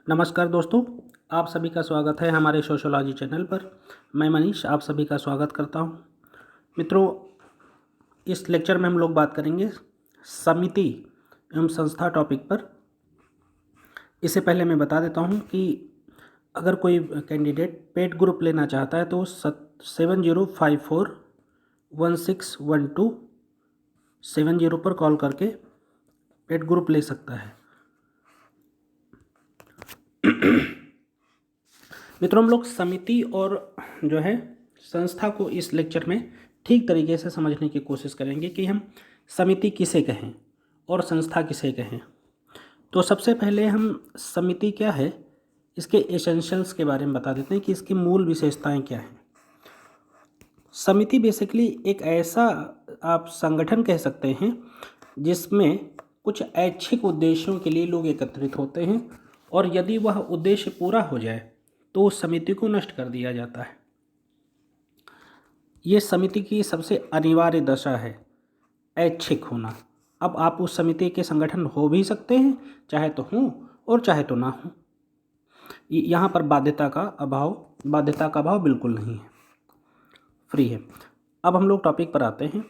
नमस्कार दोस्तों, आप सभी का स्वागत है हमारे सोशियोलॉजी चैनल पर। मैं मनीष आप सभी का स्वागत करता हूं। मित्रों, इस लेक्चर में हम लोग बात करेंगे समिति एवं संस्था टॉपिक पर। इससे पहले मैं बता देता हूं कि अगर कोई कैंडिडेट पेड ग्रुप लेना चाहता है तो 7054161270 पर कॉल करके पेड ग्रुप ले सकता है। मित्रों, हम लोग समिति और जो है संस्था को इस लेक्चर में ठीक तरीके से समझने की कोशिश करेंगे कि हम समिति किसे कहें और संस्था किसे कहें। तो सबसे पहले हम समिति क्या है, इसके एसेंशियल्स के बारे में बता देते हैं कि इसकी मूल विशेषताएं क्या हैं। समिति बेसिकली एक ऐसा आप संगठन कह सकते हैं जिसमें कुछ ऐच्छिक उद्देश्यों के लिए लोग एकत्रित होते हैं और यदि वह उद्देश्य पूरा हो जाए तो उस समिति को नष्ट कर दिया जाता है। ये समिति की सबसे अनिवार्य दशा है, ऐच्छिक होना। अब आप उस समिति के संगठन हो भी सकते हैं, चाहे तो हों और चाहे तो ना हों। यहाँ पर बाध्यता का अभाव बिल्कुल नहीं है, फ्री है। अब हम लोग टॉपिक पर आते हैं।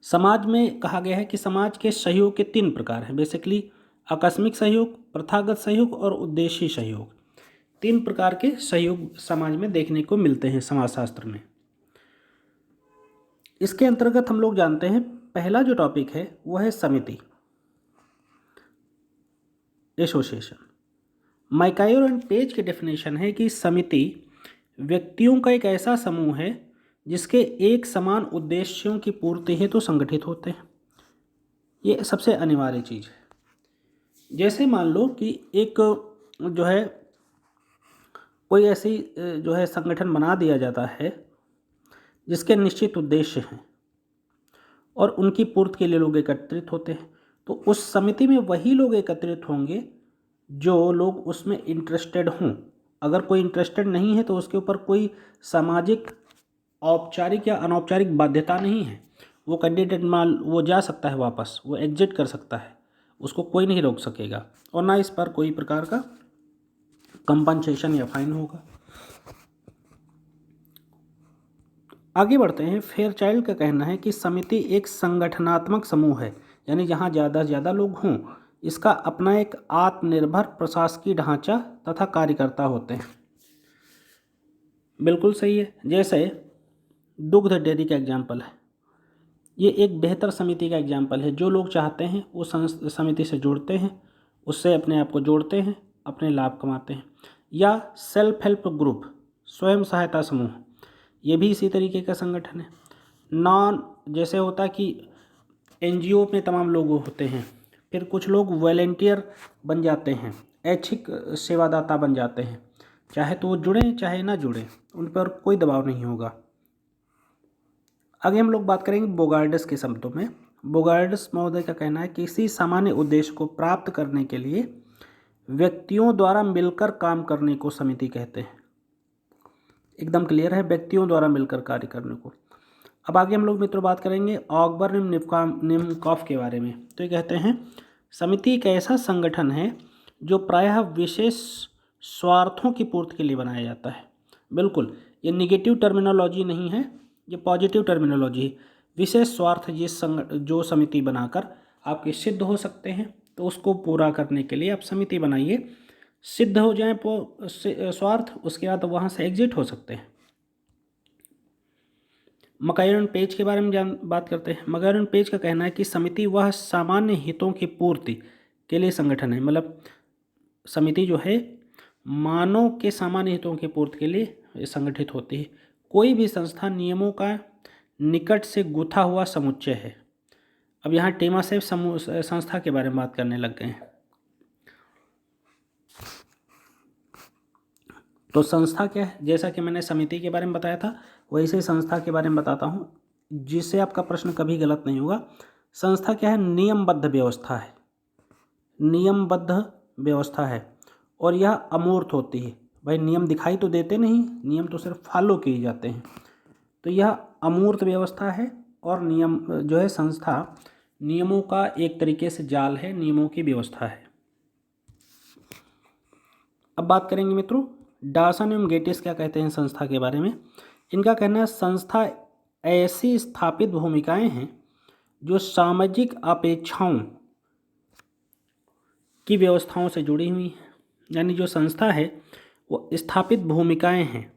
समाज में कहा गया है कि समाज के सहयोग के 3 प्रकार हैं। बेसिकली आकस्मिक सहयोग, प्रथागत सहयोग और उद्देश्य सहयोग। 3 प्रकार के सहयोग समाज में देखने को मिलते हैं समाजशास्त्र में। इसके अंतर्गत हम लोग जानते हैं पहला जो टॉपिक है वह है समिति, एसोसिएशन। मैकायर एंड पेज की डेफिनेशन है कि समिति व्यक्तियों का एक ऐसा समूह है जिसके एक समान उद्देश्यों की पूर्ति हेतु संगठित होते हैं। ये सबसे अनिवार्य चीज़ है। जैसे मान लो कि एक जो है कोई ऐसी जो है संगठन बना दिया जाता है जिसके निश्चित उद्देश्य हैं और उनकी पूर्ति के लिए लोग एकत्रित होते हैं, तो उस समिति में वही लोग एकत्रित होंगे जो लोग उसमें इंटरेस्टेड हों। अगर कोई इंटरेस्टेड नहीं है तो उसके ऊपर कोई सामाजिक औपचारिक या अनौपचारिक बाध्यता नहीं है। वो कैंडिडेट वो जा सकता है, वापस वो एग्जिट कर सकता है, उसको कोई नहीं रोक सकेगा और ना इस पर कोई प्रकार का कंपनसेशन या फाइन होगा। आगे बढ़ते हैं। फेयरचाइल्ड का कहना है कि समिति एक संगठनात्मक समूह है, यानी जहाँ ज़्यादा से ज़्यादा लोग हों। इसका अपना एक आत्मनिर्भर प्रशासकीय ढांचा तथा कार्यकर्ता होते हैं। बिल्कुल सही है। जैसे दुग्ध डेयरी का एग्जाम्पल है, ये एक बेहतर समिति का एग्जाम्पल है। जो लोग चाहते हैं वो समिति से जुड़ते हैं, उससे अपने आप को जोड़ते हैं, अपने लाभ कमाते हैं। या सेल्फ हेल्प ग्रुप, स्वयं सहायता समूह, ये भी इसी तरीके का संगठन है। जैसे होता है कि एनजीओ में तमाम लोग होते हैं, फिर कुछ लोग वॉलेंटियर बन जाते हैं, ऐच्छिक सेवादाता बन जाते हैं। चाहे तो वो जुड़ें चाहे ना जुड़ें, उन पर कोई दबाव नहीं होगा। आगे हम लोग बात करेंगे बोगार्डस के शब्दों में। बोगार्डस महोदय का कहना है कि किसी सामान्य उद्देश्य को प्राप्त करने के लिए व्यक्तियों द्वारा मिलकर काम करने को समिति कहते हैं। एकदम क्लियर है, व्यक्तियों द्वारा मिलकर कार्य करने को। अब आगे हम लोग मित्रों बात करेंगे ऑगबर्न निमकॉफ के बारे में। तो ये कहते हैं समिति एक ऐसा संगठन है जो प्रायः विशेष स्वार्थों की पूर्ति के लिए बनाया जाता है। बिल्कुल, ये निगेटिव टर्मिनोलॉजी नहीं है, ये पॉजिटिव टर्मिनोलॉजी है। विशेष स्वार्थ जो समिति बनाकर आपके सिद्ध हो सकते हैं, तो उसको पूरा करने के लिए आप समिति बनाइए। सिद्ध हो जाए स्वार्थ, उसके बाद वहाँ से एग्जिट हो सकते हैं। मैकायर एंड पेज के बारे में बात करते हैं। मैकायर एंड पेज का कहना है कि समिति वह सामान्य हितों की पूर्ति के लिए संगठन है। मतलब समिति जो है मानव के सामान्य हितों की पूर्ति के लिए संगठित होती है। कोई भी संस्था नियमों का निकट से गुथा हुआ समुच्चय है। अब यहाँ टेमासेफ संस्था के बारे में बात करने लग गए हैं। तो संस्था क्या है, जैसा कि मैंने समिति के बारे में बताया था वैसे ही संस्था के बारे में बताता हूँ, जिससे आपका प्रश्न कभी गलत नहीं होगा। संस्था क्या है, नियमबद्ध व्यवस्था है, नियमबद्ध व्यवस्था है और यह अमूर्त होती है। भाई नियम दिखाई तो देते नहीं, नियम तो सिर्फ फॉलो किए जाते हैं। तो यह अमूर्त व्यवस्था है और नियम जो है संस्था नियमों का एक तरीके से जाल है, नियमों की व्यवस्था है। अब बात करेंगे मित्रों डासन एवं गेटिस क्या कहते हैं संस्था के बारे में। इनका कहना है संस्था ऐसी स्थापित भूमिकाएं हैं जो सामाजिक अपेक्षाओं की व्यवस्थाओं से जुड़ी हुई हैं। यानी जो संस्था है वो स्थापित भूमिकाएं हैं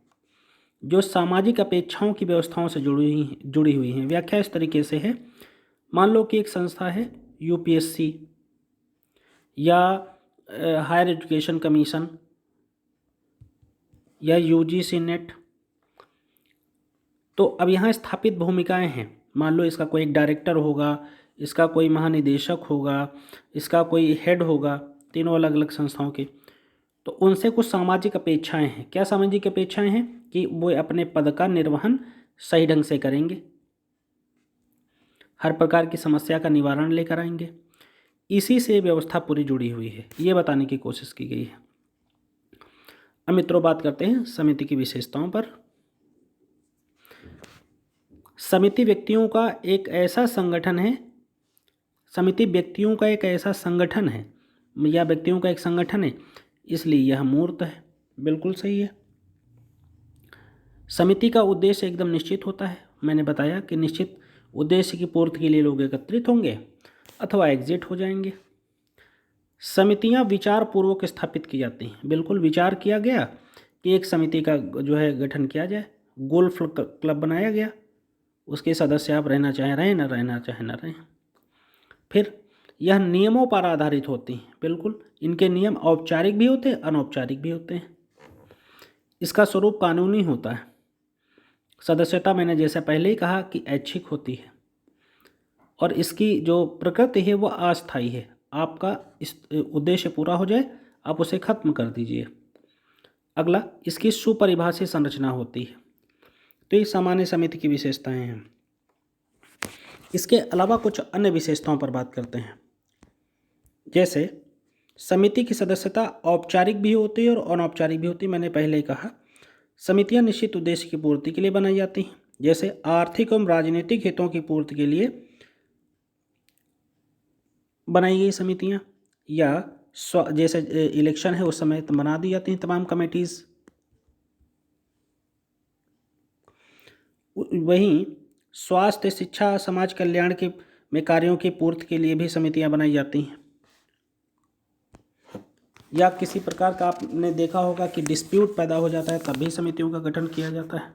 जो सामाजिक अपेक्षाओं की व्यवस्थाओं से जुड़ी हुई हैं। व्याख्या इस तरीके से है, मान लो कि एक संस्था है यूपीएससी या हायर एजुकेशन कमीशन या यूजीसी नेट। तो अब यहाँ स्थापित भूमिकाएं हैं, मान लो इसका कोई एक डायरेक्टर होगा, इसका कोई महानिदेशक होगा, इसका कोई हेड होगा, तीनों अलग अलग संस्थाओं के। तो उनसे कुछ सामाजिक अपेक्षाएं हैं। क्या सामाजिक अपेक्षाएं हैं कि वो अपने पद का निर्वहन सही ढंग से करेंगे, हर प्रकार की समस्या का निवारण लेकर आएंगे। इसी से व्यवस्था पूरी जुड़ी हुई है, ये बताने की कोशिश की गई है। अब मित्रों बात करते हैं समिति की विशेषताओं पर। समिति व्यक्तियों का एक ऐसा संगठन है, समिति व्यक्तियों का एक ऐसा संगठन है या व्यक्तियों का एक संगठन है, इसलिए यह मूर्त है। बिल्कुल सही है। समिति का उद्देश्य एकदम निश्चित होता है। मैंने बताया कि निश्चित उद्देश्य की पूर्ति के लिए लोग एकत्रित होंगे अथवा एग्जिट हो जाएंगे। समितियां विचार पूर्वक स्थापित की जाती हैं। बिल्कुल विचार किया गया कि एक समिति का जो है गठन किया जाए, गोल्फ क्लब बनाया गया, उसके सदस्य आप रहना चाहे रहें, न रहना चाहे न रहें। फिर यह नियमों पर आधारित होती हैं। बिल्कुल इनके नियम औपचारिक भी होते हैं, अनौपचारिक भी होते हैं। इसका स्वरूप कानूनी होता है। सदस्यता मैंने जैसे पहले ही कहा कि ऐच्छिक होती है और इसकी जो प्रकृति है वो अस्थायी है। आपका इस उद्देश्य पूरा हो जाए आप उसे खत्म कर दीजिए। अगला, इसकी सुपरिभाषित संरचना होती है। तो ये सामान्य समिति की विशेषताएं हैं। इसके अलावा कुछ अन्य विशेषताओं पर बात करते हैं। जैसे समिति की सदस्यता औपचारिक भी होती है और अनौपचारिक भी होती है। मैंने पहले ही कहा समितियां निश्चित उद्देश्य की पूर्ति के लिए बनाई जाती हैं, जैसे आर्थिक एवं राजनीतिक हितों की पूर्ति के लिए बनाई गई समितियां, या जैसे इलेक्शन है उस समय बना दी जाती हैं तमाम कमेटीज। वहीं स्वास्थ्य, शिक्षा, समाज कल्याण के में कार्यों की पूर्ति के लिए भी समितियां बनाई जाती हैं। या किसी प्रकार का आपने देखा होगा कि डिस्प्यूट पैदा हो जाता है, तब भी समितियों का गठन किया जाता है।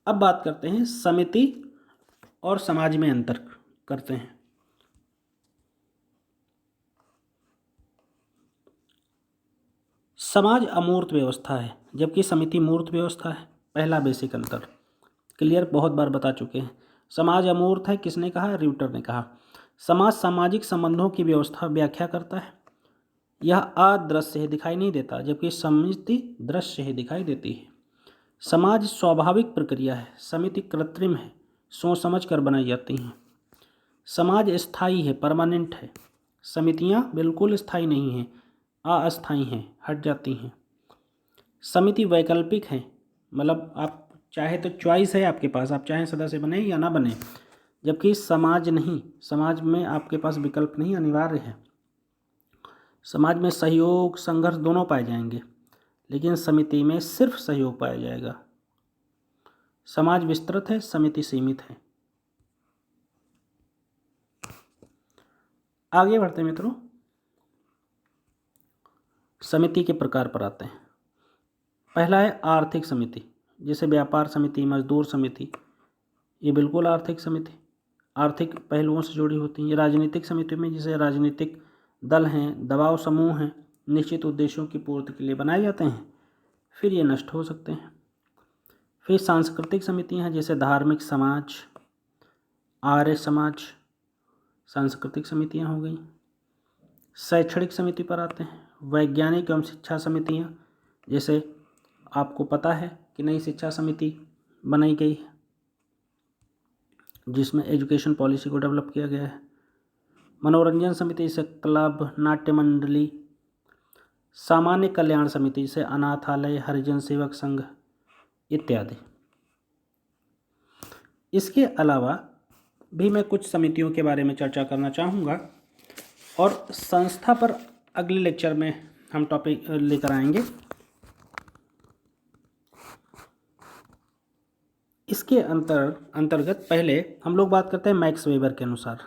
अब बात करते हैं समिति और समाज में अंतर करते हैं। समाज अमूर्त व्यवस्था है जबकि समिति मूर्त व्यवस्था है। पहला बेसिक अंतर क्लियर, बहुत बार बता चुके हैं। समाज अमूर्त है, किसने कहा? र्यूटर ने कहा। समाज सामाजिक संबंधों की व्यवस्था व्याख्या करता है। यह अदृश्य है, दिखाई नहीं देता, जबकि समिति दृश्य है, दिखाई देती है। समाज स्वाभाविक प्रक्रिया है, समिति कृत्रिम है, सोच समझ कर बनाई जाती हैं। समाज स्थायी है, परमानेंट है, समितियां बिल्कुल स्थायी नहीं हैं, अस्थायी हैं, हट जाती हैं। समिति वैकल्पिक है, मतलब आप चाहे तो चॉइस है आपके पास, आप चाहें सदस्य बने या ना बने, जबकि समाज नहीं, समाज में आपके पास विकल्प नहीं, अनिवार्य है। समाज में सहयोग संघर्ष दोनों पाए जाएंगे, लेकिन समिति में सिर्फ सहयोग पाया जाएगा। समाज विस्तृत है, समिति सीमित है। आगे बढ़ते मित्रों, समिति के प्रकार पर आते हैं। पहला है आर्थिक समिति, जैसे व्यापार समिति, मजदूर समिति, ये बिल्कुल आर्थिक समिति, आर्थिक पहलुओं से जुड़ी होती हैं। राजनीतिक समिति में जैसे राजनीतिक दल हैं, दबाव समूह हैं, निश्चित उद्देश्यों की पूर्ति के लिए बनाए जाते हैं, फिर ये नष्ट हो सकते हैं। फिर सांस्कृतिक समितियां हैं, जैसे धार्मिक समाज, आर्य समाज, सांस्कृतिक समितियां हो गई। शैक्षणिक समिति पर आते हैं। वैज्ञानिक एवं शिक्षा समितियां, जैसे आपको पता है कि नई शिक्षा समिति बनाई गई है जिसमें एजुकेशन पॉलिसी को डेवलप किया गया है। मनोरंजन समिति जैसे क्लब, नाट्य मंडली। सामान्य कल्याण समिति जैसे अनाथालय, हरिजन सेवक संघ इत्यादि। इसके अलावा भी मैं कुछ समितियों के बारे में चर्चा करना चाहूँगा, और संस्था पर अगले लेक्चर में हम टॉपिक लेकर आएंगे। इसके अंतर्गत पहले हम लोग बात करते हैं मैक्स वेबर के अनुसार।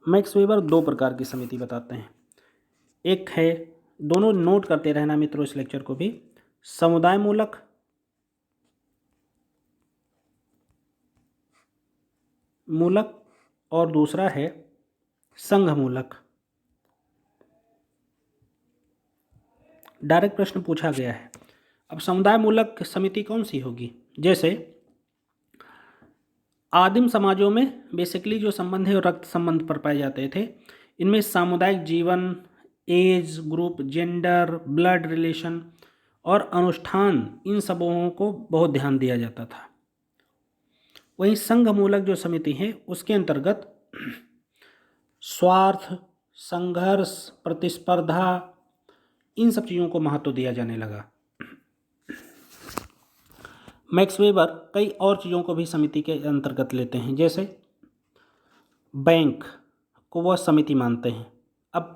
मैक्स वेबर दो प्रकार की समिति बताते हैं। एक है, दोनों नोट करते रहना मित्रों इस लेक्चर को भी, समुदाय मूलक और दूसरा है संघ मूलक। डायरेक्ट प्रश्न पूछा गया है। अब समुदाय मूलक समिति कौन सी होगी? जैसे आदिम समाजों में बेसिकली जो संबंध है रक्त संबंध पर पाए जाते थे। इनमें सामुदायिक जीवन, age group, gender, blood relation और अनुष्ठान, इन सबों को बहुत ध्यान दिया जाता था। वहीं संघ मूलक जो समिति है उसके अंतर्गत स्वार्थ, संघर्ष, प्रतिस्पर्धा, इन सब चीज़ों को महत्व दिया जाने लगा। मैक्स वेबर कई और चीज़ों को भी समिति के अंतर्गत लेते हैं। जैसे बैंक को वह समिति मानते हैं। अब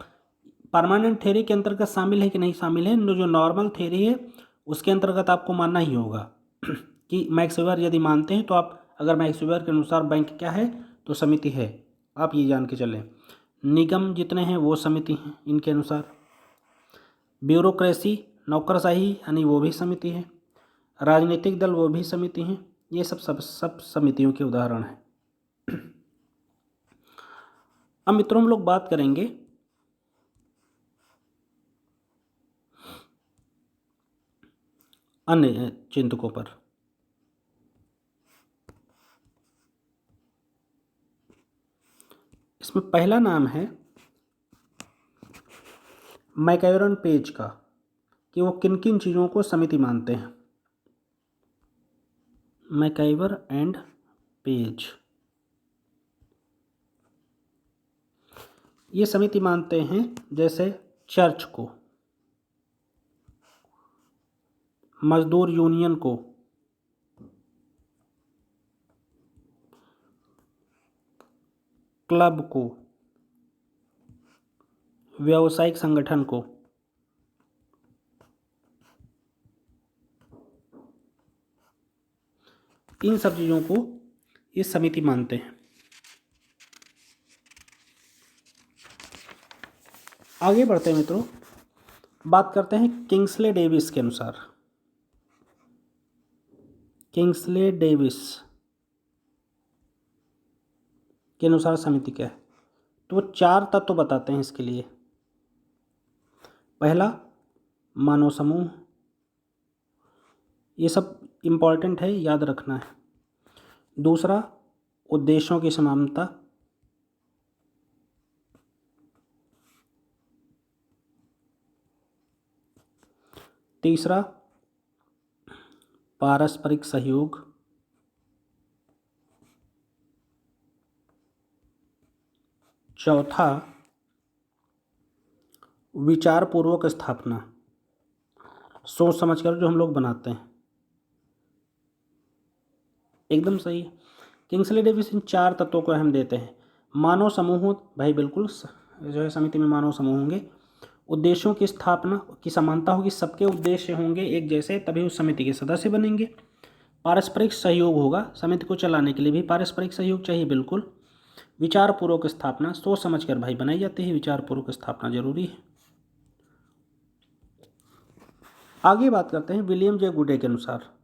परमानेंट थ्योरी के अंतर्गत शामिल है कि नहीं शामिल है, जो नॉर्मल थ्योरी है उसके अंतर्गत आपको मानना ही होगा कि मैक्स वेबर यदि मानते हैं तो आप, अगर मैक्स वेबर के अनुसार बैंक क्या है तो समिति है, आप ये जान के चलें। निगम जितने हैं वो समिति हैं इनके अनुसार। ब्यूरोक्रेसी, नौकरशाही यानी वो भी समिति है। राजनीतिक दल वो भी समिति हैं। ये सब समितियों के उदाहरण हैं। अब मित्रों हम लोग बात करेंगे अन्य चिंतकों पर। इसमें पहला नाम है मैकायरन पेज का, कि वो किन किन चीज़ों को समिति मानते हैं। मैकाइवर एंड पेज ये समिति मानते हैं, जैसे चर्च को, मजदूर यूनियन को, क्लब को, व्यावसायिक संगठन को। इन सब चीज़ों को ये समिति मानते हैं। आगे बढ़ते हैं मित्रों, बात करते हैं किंग्सले डेविस के अनुसार। किंग्सले डेविस के अनुसार समिति क्या है, तो वो 4 तत्व बताते हैं इसके लिए। पहला, मानव समूह, ये सब इम्पॉर्टेंट है, याद रखना है। दूसरा, उद्देश्यों की समानता। तीसरा, पारस्परिक सहयोग। चौथा, विचारपूर्वक स्थापना, सोच समझकर जो हम लोग बनाते हैं। एकदम सही है। किंग्सले डेविस इन 4 तत्वों को हम देते हैं। मानव समूह, भाई बिल्कुल जो है समिति में मानव समूह होंगे। उद्देश्यों की स्थापना की समानता होगी, सबके उद्देश्य होंगे एक जैसे, तभी उस समिति के सदस्य बनेंगे। पारस्परिक सहयोग होगा, समिति को चलाने के लिए भी पारस्परिक सहयोग चाहिए बिल्कुल। विचारपूर्वक स्थापना, सोच समझकर भाई बनाई जाती है, विचारपूर्वक स्थापना जरूरी है। आगे बात करते हैं विलियम जे गुडे के अनुसार।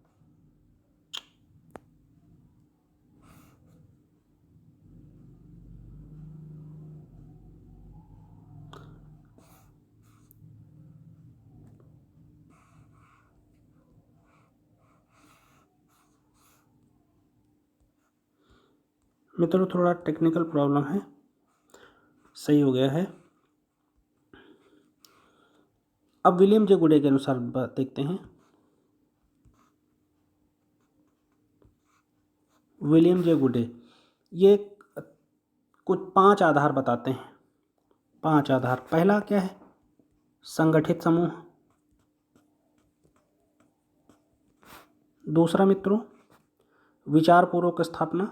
मित्रों थोड़ा टेक्निकल प्रॉब्लम है, सही हो गया है। अब विलियम जे गुडे के अनुसार बात देखते हैं। विलियम जे गुडे ये कुछ 5 आधार बताते हैं। 5 आधार। पहला क्या है? संगठित समूह। दूसरा मित्रों, विचारपूर्वक स्थापना।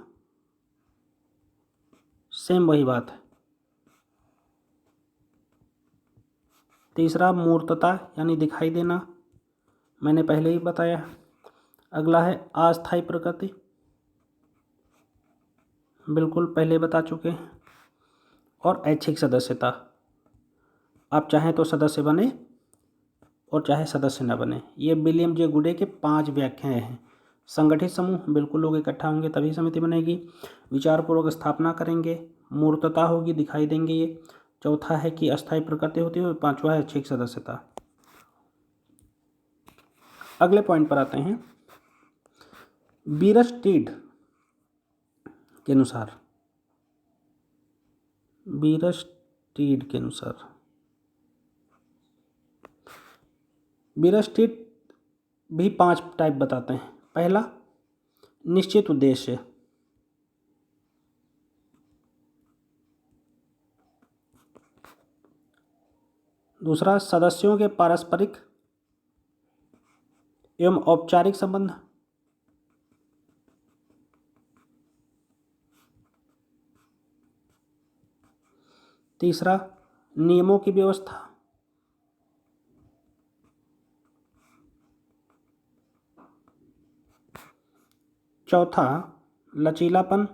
सेम वही बात है। तीसरा मूर्तता यानी दिखाई देना, मैंने पहले ही बताया। अगला है अस्थायी प्रकृति, बिल्कुल पहले बता चुके हैं। और ऐच्छिक सदस्यता, आप चाहें तो सदस्य बने और चाहे सदस्य न बने। ये विलियम जे गुडे के 5 व्याख्याएं हैं। संगठित समूह, बिल्कुल लोग इकट्ठा होंगे तभी समिति बनेगी। विचारपूर्वक स्थापना करेंगे, मूर्तता होगी, दिखाई देंगे ये। चौथा है कि अस्थायी प्रकृति होती है और पांचवा है ऐच्छिक सदस्यता। अगले पॉइंट पर आते हैं। बीयरस्टीड के अनुसार, बीयरस्टीड भी 5 टाइप बताते हैं। पहला, निश्चित उद्देश्य। दूसरा, सदस्यों के पारस्परिक एवं औपचारिक संबंध। तीसरा, नियमों की व्यवस्था। चौथा, लचीलापन।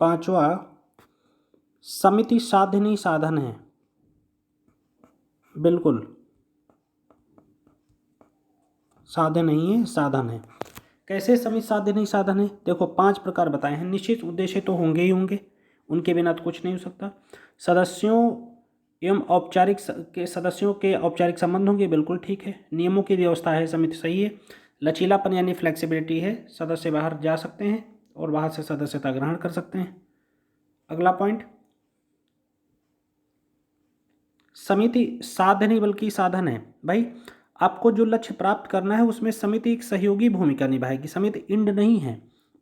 पांचवा, समिति साधन ही साधन है, बिल्कुल साधन नहीं है, साधन है। कैसे समिति साधन ही साधन है? देखो 5 प्रकार बताए हैं। निश्चित उद्देश्य तो होंगे ही होंगे, उनके बिना तो कुछ नहीं हो सकता। सदस्यों एवं सदस्यों के औपचारिक संबंध होंगे, बिल्कुल ठीक है। नियमों की व्यवस्था है, समिति सही है। लचीलापन यानी फ्लेक्सिबिलिटी है, सदस्य बाहर जा सकते हैं और बाहर से सदस्यता ग्रहण कर सकते हैं। अगला पॉइंट, समिति साधन नहीं बल्कि साधन है। भाई आपको जो लक्ष्य प्राप्त करना है उसमें समिति एक सहयोगी भूमिका निभाएगी। समिति इंड नहीं है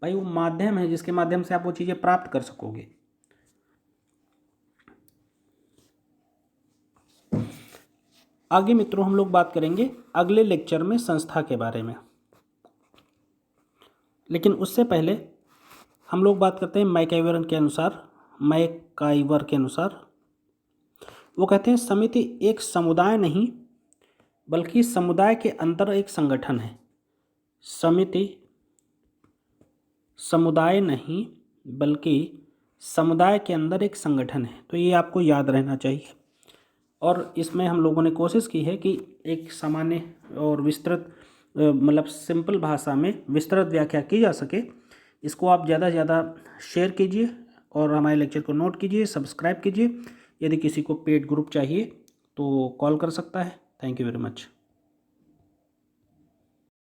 भाई, वो माध्यम है जिसके माध्यम से आप वो चीज़ें प्राप्त कर सकोगे। आगे मित्रों हम लोग बात करेंगे अगले लेक्चर में संस्था के बारे में, लेकिन उससे पहले हम लोग बात करते हैं मैकाइवर के अनुसार। वो कहते हैं समिति एक समुदाय नहीं बल्कि समुदाय के अंदर एक संगठन है। समिति समुदाय नहीं बल्कि समुदाय के अंदर एक संगठन है, तो ये आपको याद रहना चाहिए। और इसमें हम लोगों ने कोशिश की है कि एक सामान्य और विस्तृत मतलब सिंपल भाषा में विस्तृत व्याख्या की जा सके। इसको आप ज़्यादा से ज़्यादा शेयर कीजिए और हमारे लेक्चर को नोट कीजिए, सब्सक्राइब कीजिए। यदि किसी को पेड ग्रुप चाहिए तो कॉल कर सकता है। Thank you very much.